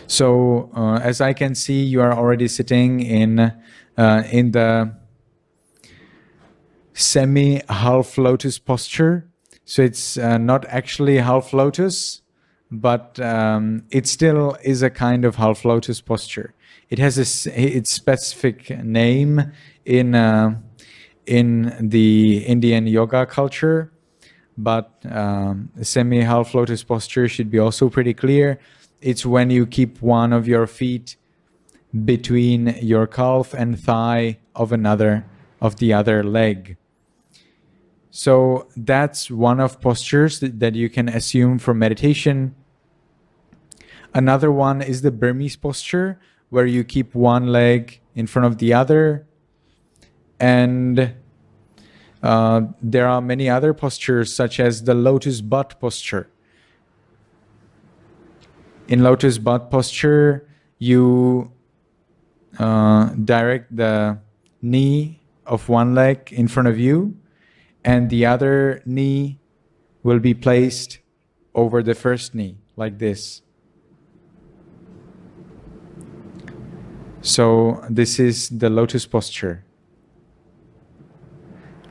So as I can see, you are already sitting in the semi-half lotus posture. So it's not actually half lotus, but it still is a kind of half lotus posture. It has its specific name in the Indian yoga culture, but semi-half lotus posture should be also pretty clear. It's when you keep one of your feet between your calf and thigh of the other leg. So that's one of postures that you can assume for meditation. Another one is the Burmese posture, where you keep one leg in front of the other. And there are many other postures, such as the lotus butt posture. In lotus butt posture, you direct the knee of one leg in front of you, and the other knee will be placed over the first knee, like this. So this is the lotus posture.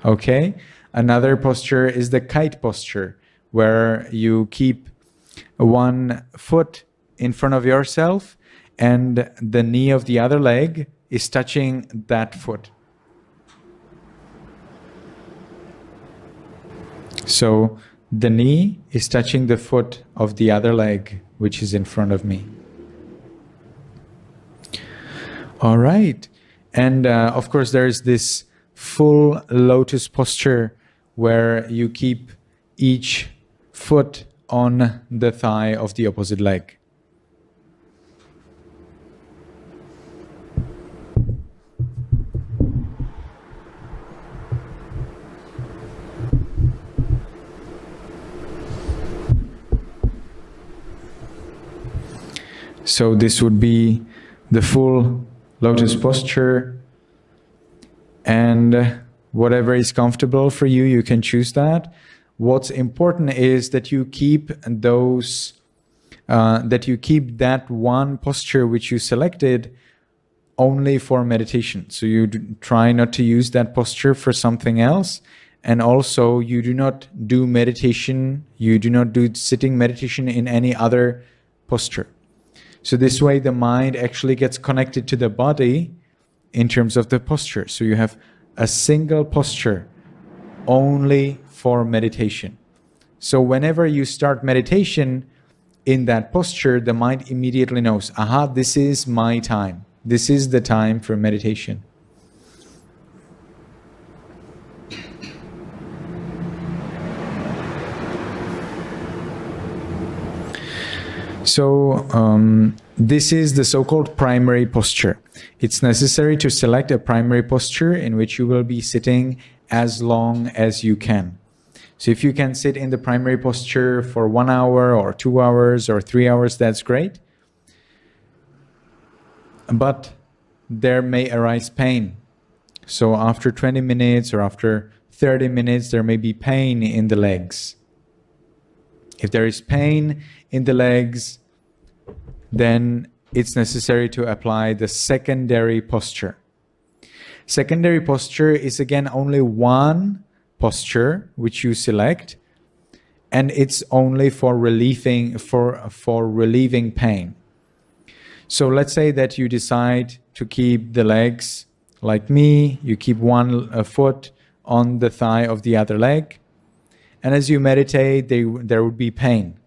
Okay? Another posture is the kite posture, where you keep one foot in front of yourself and the knee of the other leg is touching that foot. So the knee is touching the foot of the other leg, which is in front of me. All right. And of course, there is this full lotus posture where you keep each foot on the thigh of the opposite leg. So this would be the full lotus posture, and whatever is comfortable for you, you can choose that. What's important is that you keep those, that one posture which you selected only for meditation. So you try not to use that posture for something else. And also you do not do meditation, you do not do sitting meditation in any other posture. So this way the mind actually gets connected to the body in terms of the posture. So you have a single posture only for meditation. So whenever you start meditation in that posture, the mind immediately knows, aha, this is my time. This is the time for meditation. So this is the so-called primary posture. It's necessary to select a primary posture in which you will be sitting as long as you can. So if you can sit in the primary posture for 1 hour or 2 hours or 3 hours, that's great. But there may arise pain. So after 20 minutes or after 30 minutes, there may be pain in the legs. If there is pain in the legs, then it's necessary to apply the secondary posture. Secondary posture is again only one posture which you select, and it's only for relieving pain. So let's say that you decide to keep the legs like me, you keep one foot on the thigh of the other leg, and as you meditate, there would be pain.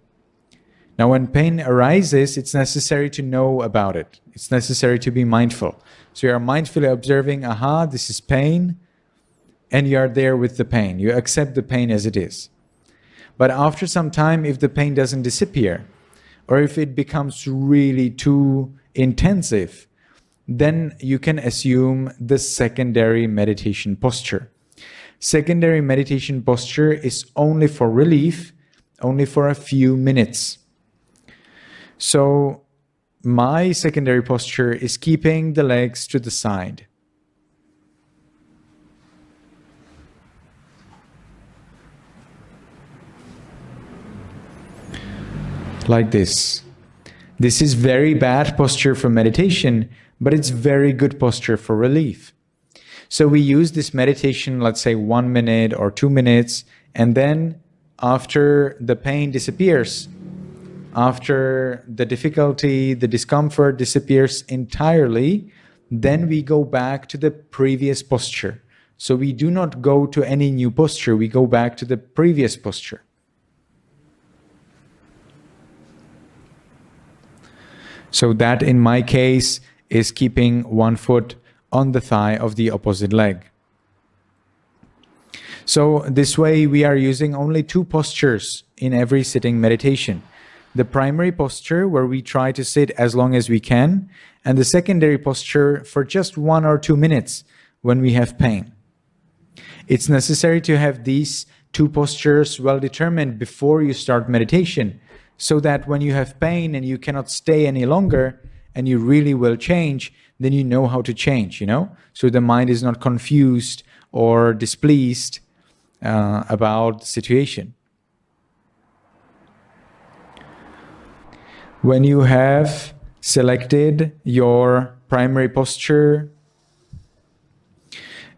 Now, when pain arises, it's necessary to know about it. It's necessary to be mindful. So you are mindfully observing, aha, this is pain, and you are there with the pain. You accept the pain as it is. But after some time, if the pain doesn't disappear, or if it becomes really too intensive, then you can assume the secondary meditation posture. Secondary meditation posture is only for relief, only for a few minutes. So my secondary posture is keeping the legs to the side. Like this. This is very bad posture for meditation, but it's very good posture for relief. So we use this meditation, let's say 1 minute or 2 minutes, and then after the pain disappears, after the difficulty, the discomfort disappears entirely, then we go back to the previous posture. So we do not go to any new posture, we go back to the previous posture. So that in my case is keeping one foot on the thigh of the opposite leg. So this way we are using only 2 postures in every sitting meditation. The primary posture where we try to sit as long as we can, and the secondary posture for just 1 or 2 minutes when we have pain. It's necessary to have these 2 postures well determined before you start meditation, so that when you have pain and you cannot stay any longer and you really will change, then you know how to change, So the mind is not confused or displeased about the situation. When you have selected your primary posture,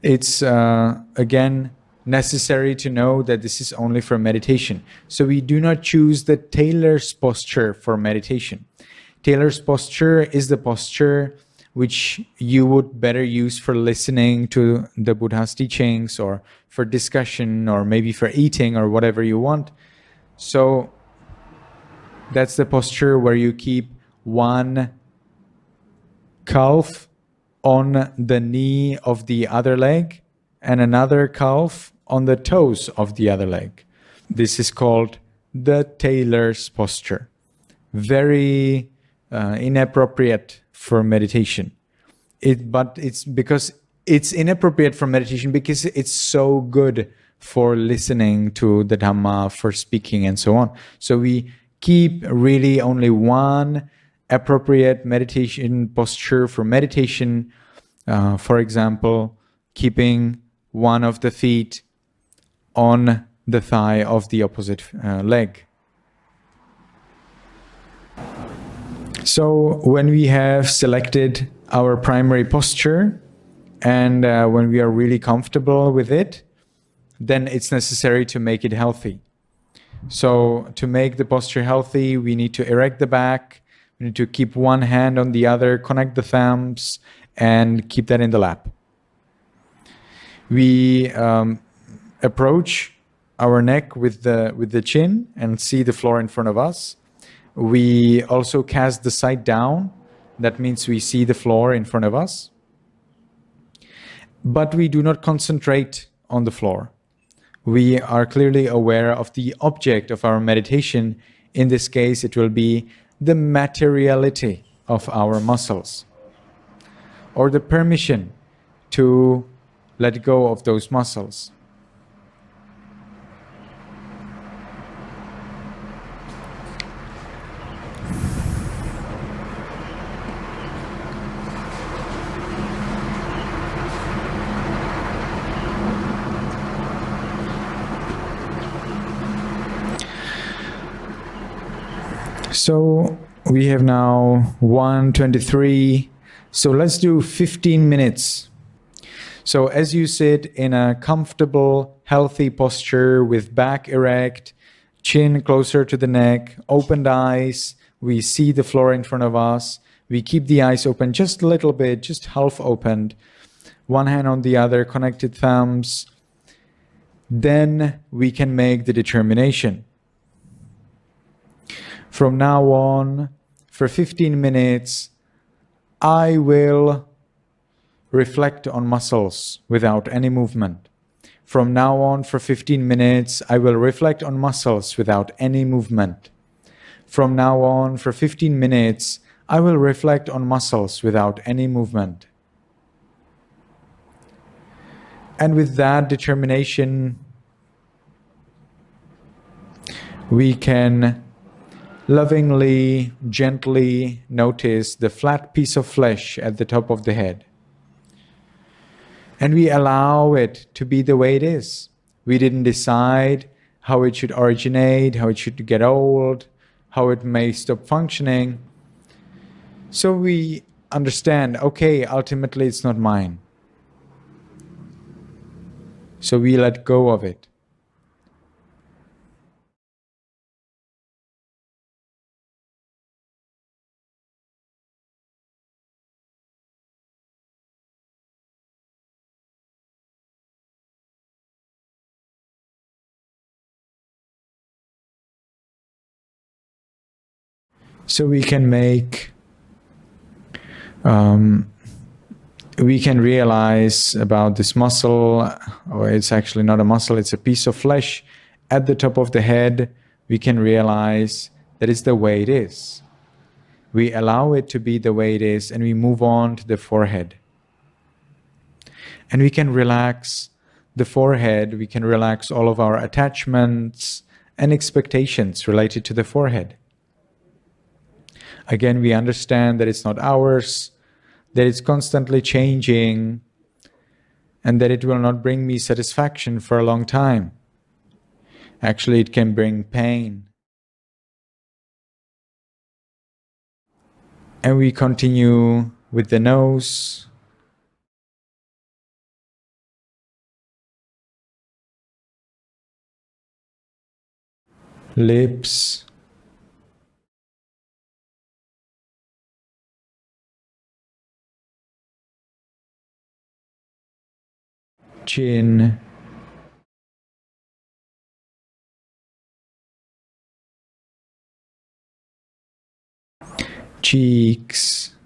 it's again necessary to know that this is only for meditation. So we do not choose the tailor's posture for meditation. Tailor's posture is the posture which you would better use for listening to the Buddha's teachings, or for discussion, or maybe for eating, or whatever you want. So that's the posture where you keep one calf on the knee of the other leg and another calf on the toes of the other leg. This is called the tailor's posture. Very inappropriate for meditation. But it's because it's inappropriate for meditation because it's so good for listening to the Dhamma, for speaking and so on. So we keep really only one appropriate meditation posture for meditation. For example, keeping one of the feet on the thigh of the opposite leg. So when we have selected our primary posture and when we are really comfortable with it, then it's necessary to make it healthy. So to make the posture healthy, we need to erect the back, we need to keep one hand on the other, connect the thumbs, and keep that in the lap. We approach our neck with the chin and see the floor in front of us. We also cast the sight down. That means we see the floor in front of us. But we do not concentrate on the floor. We are clearly aware of the object of our meditation. In this case, it will be the materiality of our muscles, or the permission to let go of those muscles. So we have now 1:23. So let's do 15 minutes. So as you sit in a comfortable, healthy posture with back erect, chin closer to the neck, opened eyes, we see the floor in front of us. We keep the eyes open just a little bit, just half opened. One hand on the other, connected thumbs. Then we can make the determination. From now on, for 15 minutes, I will reflect on muscles without any movement. From now on, for 15 minutes, I will reflect on muscles without any movement. From now on, for 15 minutes, I will reflect on muscles without any movement. And with that determination, we can lovingly, gently notice the flat piece of flesh at the top of the head. And we allow it to be the way it is. We didn't decide how it should originate, how it should get old, how it may stop functioning. So we understand, okay, ultimately it's not mine. So we let go of it. So we can make, we can realize about this muscle, or it's actually not a muscle, it's a piece of flesh at the top of the head. We can realize that it's the way it is. We allow it to be the way it is, and we move on to the forehead. And we can relax the forehead, we can relax all of our attachments and expectations related to the forehead. Again, we understand that it's not ours, that it's constantly changing, and that it will not bring me satisfaction for a long time. Actually, it can bring pain. And we continue with the nose. Lips. Chin. Cheeks.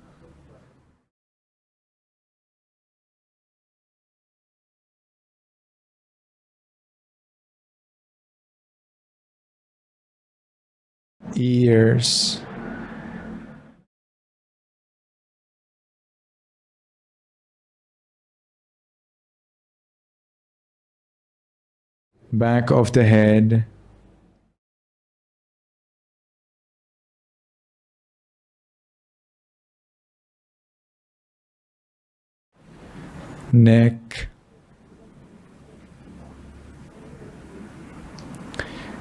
Ears. Back of the head. Neck.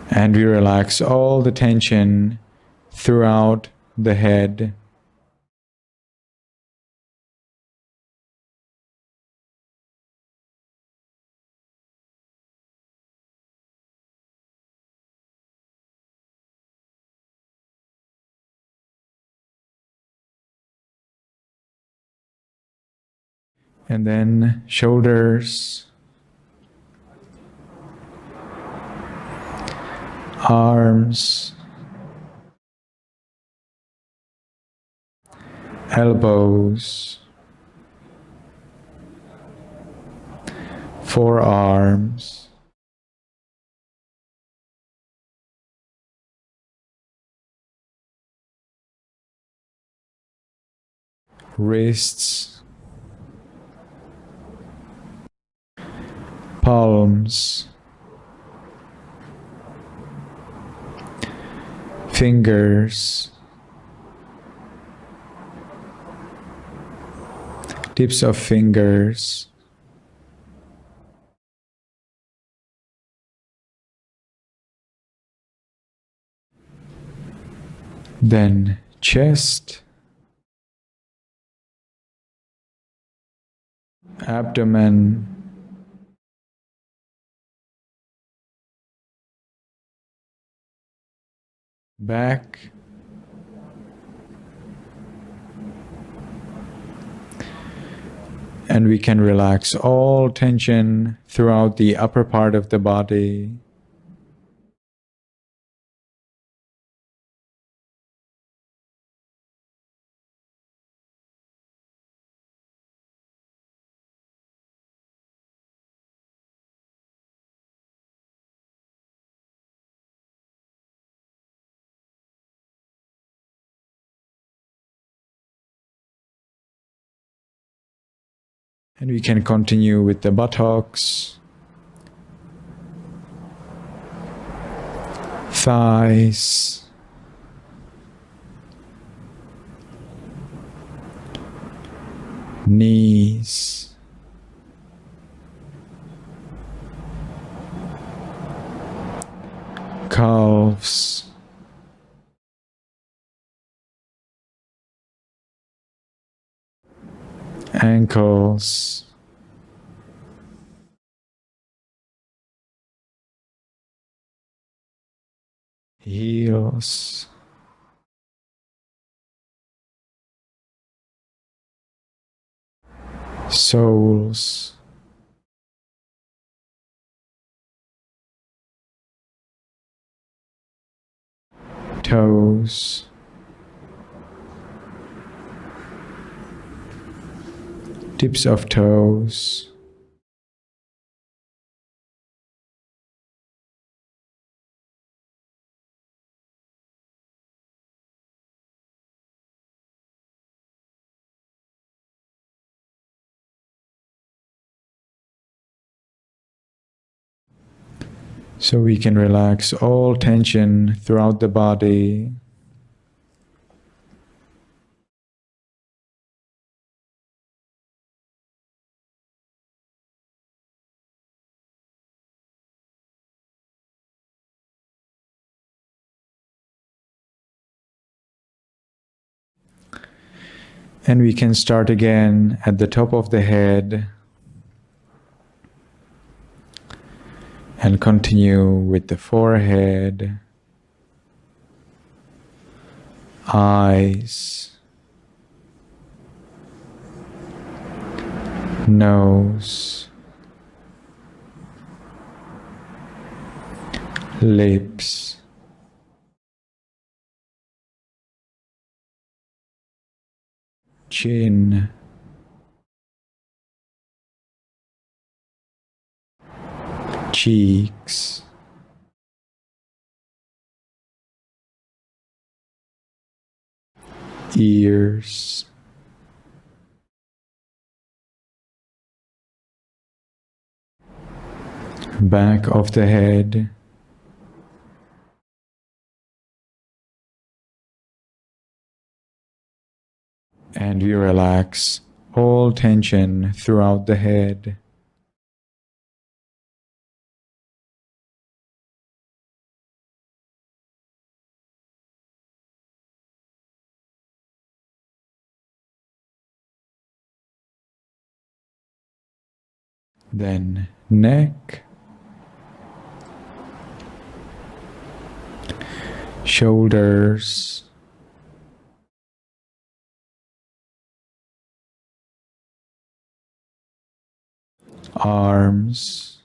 And we relax all the tension throughout the head. And then shoulders, arms, elbows, forearms, wrists, palms, fingers, tips of fingers, then chest, abdomen, back, and we can relax all tension throughout the upper part of the body. And we can continue with the buttocks, thighs, knees, calves, ankles, heels, soles, toes, tips of toes, so we can relax all tension throughout the body. And we can start again at the top of the head and continue with the forehead, eyes, nose, lips, chin, cheeks, ears, back of the head, and we relax all tension throughout the head. Then neck, shoulders, arms,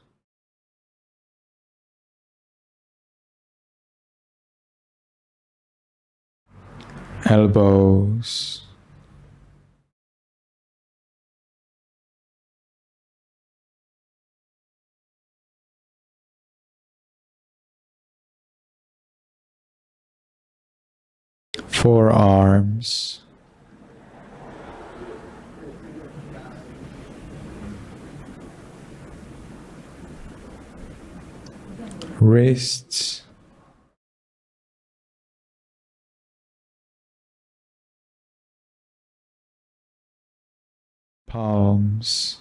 elbows, forearms, wrists, palms,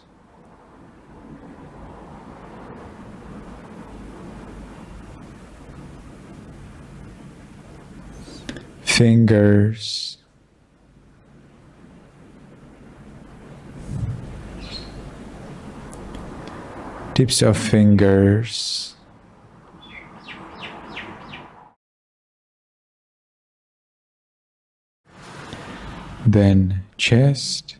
fingers, tips of fingers, then chest,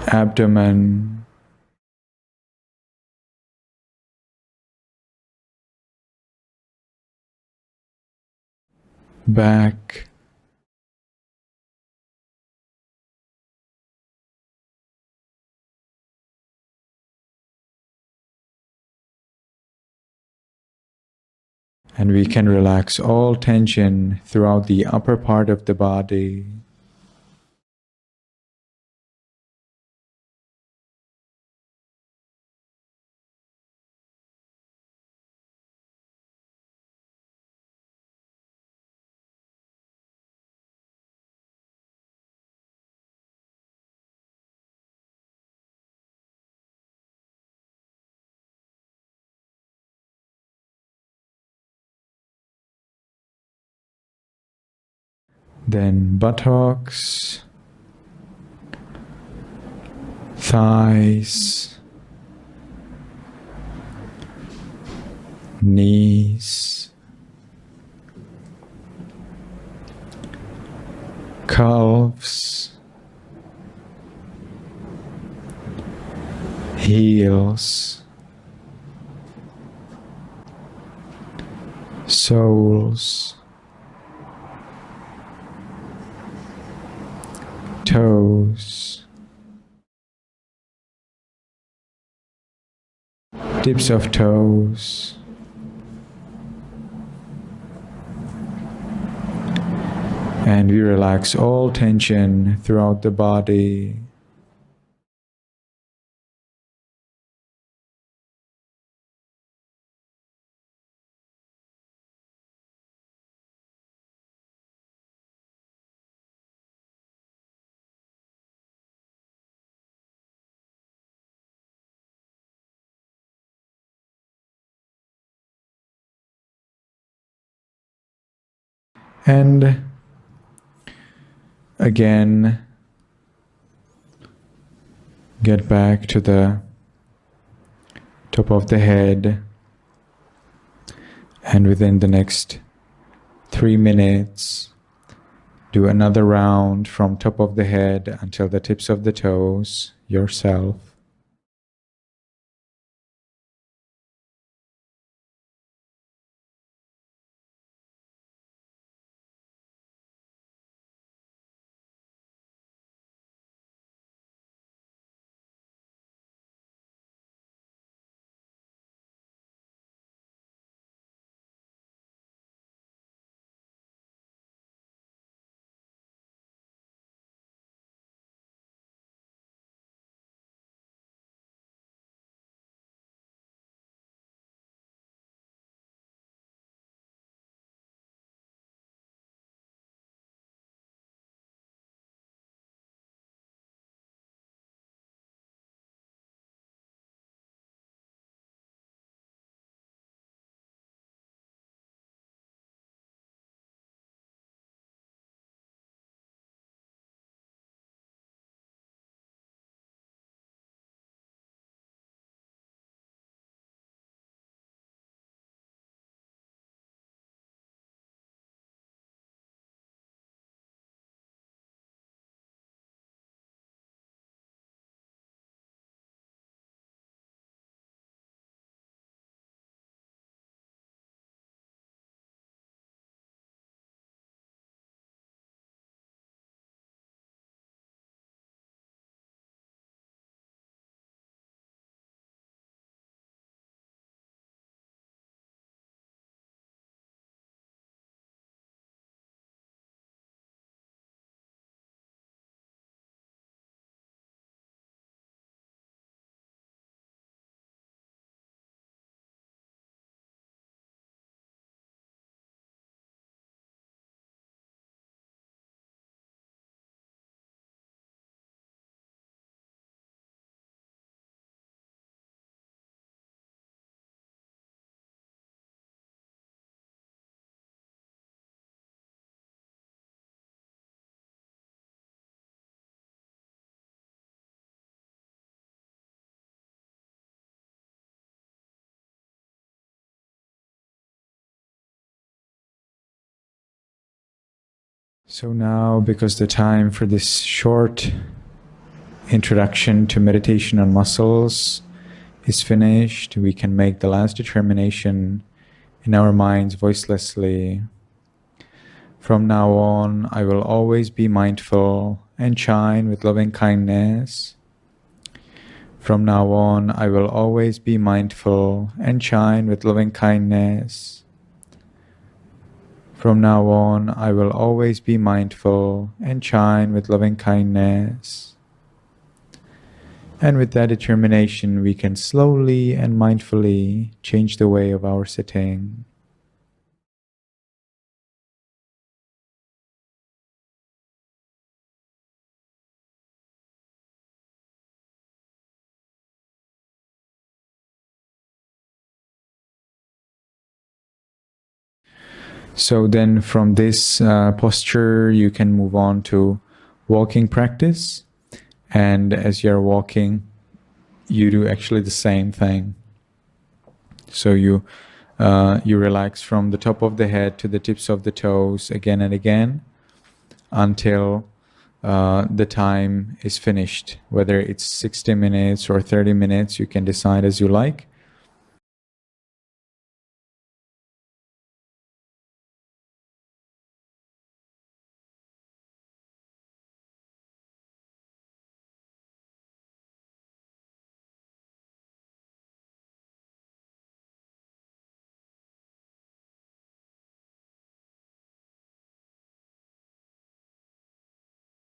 abdomen, back, and we can relax all tension throughout the upper part of the body. then buttocks, thighs, knees, calves, heels, soles, toes, tips of toes, and we relax all tension throughout the body. And again, get back to the top of the head, and within the next 3 minutes, do another round from top of the head until the tips of the toes yourself. So now, because the time for this short introduction to meditation on muscles is finished, we can make the last determination in our minds voicelessly. From now on, I will always be mindful and shine with loving kindness. From now on, I will always be mindful and shine with loving kindness. From now on, I will always be mindful and shine with loving kindness. And with that determination, we can slowly and mindfully change the way of our sitting. So then from this posture, you can move on to walking practice. And as you're walking, you do actually the same thing. So you relax from the top of the head to the tips of the toes again and again until the time is finished. Whether it's 60 minutes or 30 minutes, you can decide as you like.